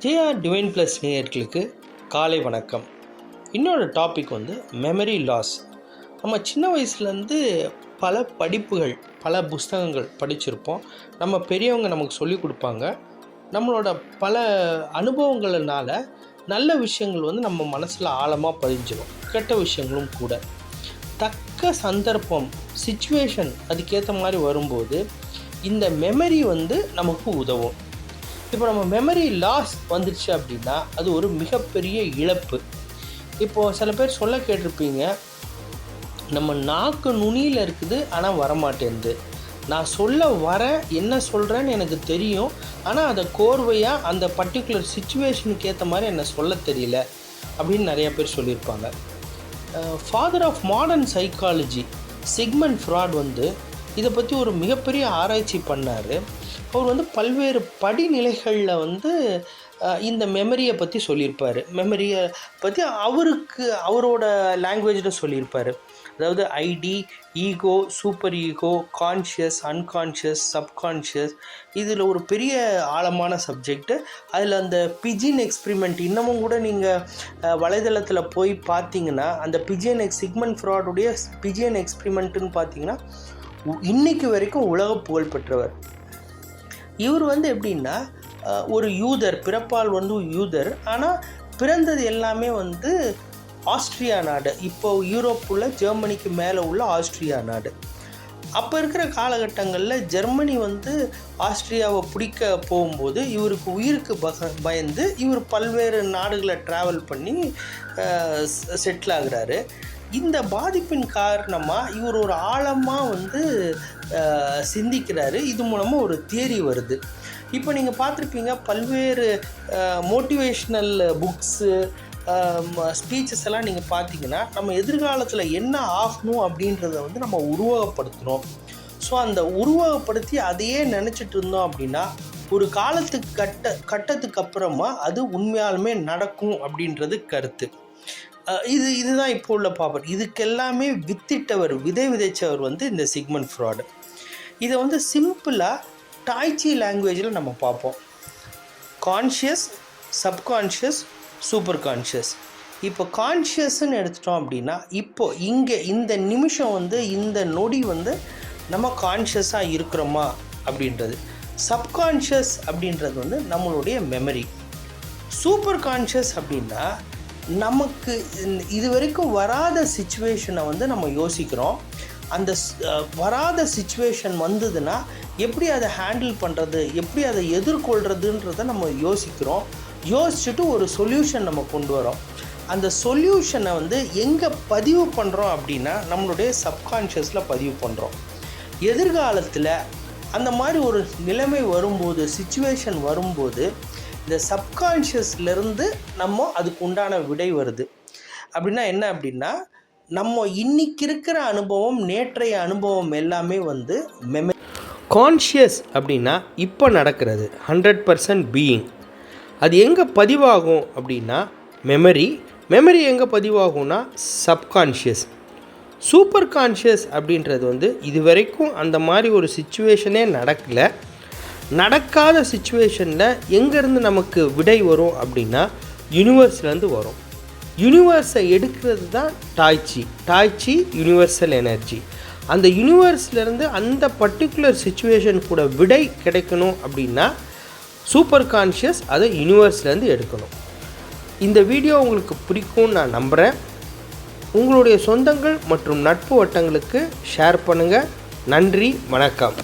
JR divine plus நேயர்களுக்கு காலை வணக்கம். இன்னொரு டாபிக் மெமரி லாஸ். நம்ம சின்ன வயசுலேருந்து பல படிப்புகள், பல புஸ்தகங்கள் படிச்சிருப்போம். நம்ம பெரியவங்க நமக்கு சொல்லிக் கொடுப்பாங்க. நம்மளோட பல அனுபவங்கள்னால நல்ல விஷயங்கள் நம்ம மனசில் ஆழமாக பதிஞ்சிடும், கெட்ட விஷயங்களும் கூட. தக்க சந்தர்ப்பம், சிச்சுவேஷன் அதுக்கேற்ற மாதிரி வரும்போது இந்த மெமரி நமக்கு உதவும். இப்போ நம்ம மெமரி லாஸ் வந்துடுச்சு அப்படின்னா அது ஒரு மிகப்பெரிய இழப்பு. இப்போது சில பேர் சொல்ல கேட்டிருப்பீங்க, நம்ம நாக்கு நுனியில் இருக்குது ஆனால் வரமாட்டேங்குது, நான் சொல்ல என்ன சொல்கிறேன்னு எனக்கு தெரியும், ஆனால் அதை கோர்வையாக அந்த பர்டிகுலர் சிச்சுவேஷனுக்கு ஏற்ற மாதிரி என்னை சொல்ல தெரியல அப்படின்னு நிறையா பேர் சொல்லியிருப்பாங்க. Father of modern psychology Sigmund Freud இதை பற்றி ஒரு மிகப்பெரிய ஆராய்ச்சி பண்ணார். அவர் பல்வேறு படிநிலைகளில் இந்த மெமரியை பற்றி சொல்லியிருப்பார். மெமரியை பற்றி அவரோட லாங்குவேஜில் சொல்லியிருப்பார். அதாவது id, ego, super ego, conscious, unconscious, subconscious. இதில் ஒரு பெரிய ஆழமான சப்ஜெக்டு. அதில் அந்த பிஜின் எக்ஸ்பிரிமெண்ட் இன்னமும் கூட நீங்கள் வலைதளத்தில் போய் பார்த்தீங்கன்னா, அந்த சிக்மண்ட் ஃப்ராய்டுடைய பிஜின் எக்ஸ்பிரிமெண்ட்டுன்னு பார்த்தீங்கன்னா இன்றைக்கு வரைக்கும் உலக புகழ் பெற்றவர். இவர் எப்படின்னா ஒரு யூதர், பிறப்பால் யூதர், ஆனால் பிறந்தது எல்லாமே ஆஸ்ட்ரியா நாடு. இப்போது யூரோப்புள்ள ஜெர்மனிக்கு மேலே உள்ள ஆஸ்ட்ரியா நாடு. அப்போ இருக்கிற காலகட்டங்களில் ஜெர்மனி ஆஸ்ட்ரியாவை பிடிக்க போகும்போது இவருக்கு உயிருக்கு பயந்து இவர் பல்வேறு நாடுகளை ட்ராவல் பண்ணி செட்டில் ஆகுறாரு. இந்த பாதிப்பின் காரணமாக இவர் ஒரு ஆழமாக சிந்திக்கிறாரு. இது மூலமாக ஒரு தியரி வருது. இப்போ நீங்கள் பார்த்துருப்பீங்க, பல்வேறு மோட்டிவேஷ்னல் புக்ஸு, ஸ்பீச்சஸ் எல்லாம் நீங்கள் பார்த்தீங்கன்னா நம்ம எதிர்காலத்தில் என்ன ஆகணும் அப்படின்றத நம்ம உருவகப்படுத்தணும். ஸோ அந்த உருவகப்படுத்தி அதையே நினச்சிட்டு இருந்தோம் அப்படின்னா ஒரு கட்டத்துக்கு அப்புறமா அது உண்மையாலுமே நடக்கும் அப்படின்றது கருத்து. இதுதான் இப்போ உள்ள பாப்பர். இதுக்கெல்லாமே விதை விதைச்சவர் இந்த சிக்மண்ட் ஃப்ராய்டு. இதை சிம்பிளாக டாய்ச்சி லாங்குவேஜில் நம்ம பார்ப்போம். Conscious, subconscious, super conscious. இப்போ கான்ஷியஸ்ன்னு எடுத்துட்டோம் அப்படின்னா இப்போ இங்கே இந்த நிமிஷம் இந்த நொடி நம்ம கான்ஷியஸாக இருக்கிறோமா அப்படின்றது. சப்கான்ஷியஸ் அப்படின்றது நம்மளுடைய மெமரி. சூப்பர் கான்ஷியஸ் அப்படின்னா நமக்கு இது வரைக்கும் வராத சிச்சுவேஷனை நம்ம யோசிக்கிறோம். அந்த வராத சிச்சுவேஷன் வந்ததுன்னா எப்படி அதை ஹேண்டில் பண்ணுறது, எப்படி அதை எதிர்கொள்கிறதுன்றதை நம்ம யோசிக்கிறோம். யோசிச்சுட்டு ஒரு சொல்யூஷன் நம்ம கொண்டு வரோம். அந்த சொல்யூஷனை எங்கே பதிவு பண்ணுறோம் அப்படின்னா நம்மளுடைய சப்கான்ஷியஸில் பதிவு பண்ணுறோம். எதிர்காலத்தில் அந்த மாதிரி ஒரு நிலைமை வரும்போது, சிச்சுவேஷன் வரும்போது இந்த சப்கான்ஷியஸ்லேருந்து நம்ம அதுக்கு உண்டான விடை வருது. அப்படின்னா என்ன அப்படின்னா நம்ம இன்றைக்கி இருக்கிற அனுபவம், நேற்றைய அனுபவம் எல்லாமே மெமரி. கான்ஷியஸ் அப்படின்னா இப்போ நடக்கிறது 100% பீயிங். அது எங்கே பதிவாகும் அப்படின்னா மெமரி எங்கே பதிவாகும்னா சப்கான்ஷியஸ். சூப்பர் கான்ஷியஸ் அப்படின்றது இது வரைக்கும் அந்த மாதிரி ஒரு சிச்சுவேஷனே நடக்காத சிச்சுவேஷனில் எங்கேருந்து நமக்கு விடை வரும் அப்படின்னா யூனிவர்ஸ்லேருந்து வரும். யூனிவர்ஸை எடுக்கிறது தான் டாய்ச்சி யூனிவர்சல் எனர்ஜி. அந்த யூனிவர்ஸ்லேருந்து அந்த பர்டிகுலர் சிச்சுவேஷன் கூட விடை கிடைக்கணும் அப்படின்னா சூப்பர் கான்ஷியஸ் அதை யூனிவர்ஸ்லேருந்து எடுக்கணும். இந்த வீடியோ உங்களுக்கு பிடிக்கும்னு நான் நம்புகிறேன். உங்களுடைய சொந்தங்கள் மற்றும் நட்பு வட்டங்களுக்கு ஷேர் பண்ணுங்கள். நன்றி, வணக்கம்.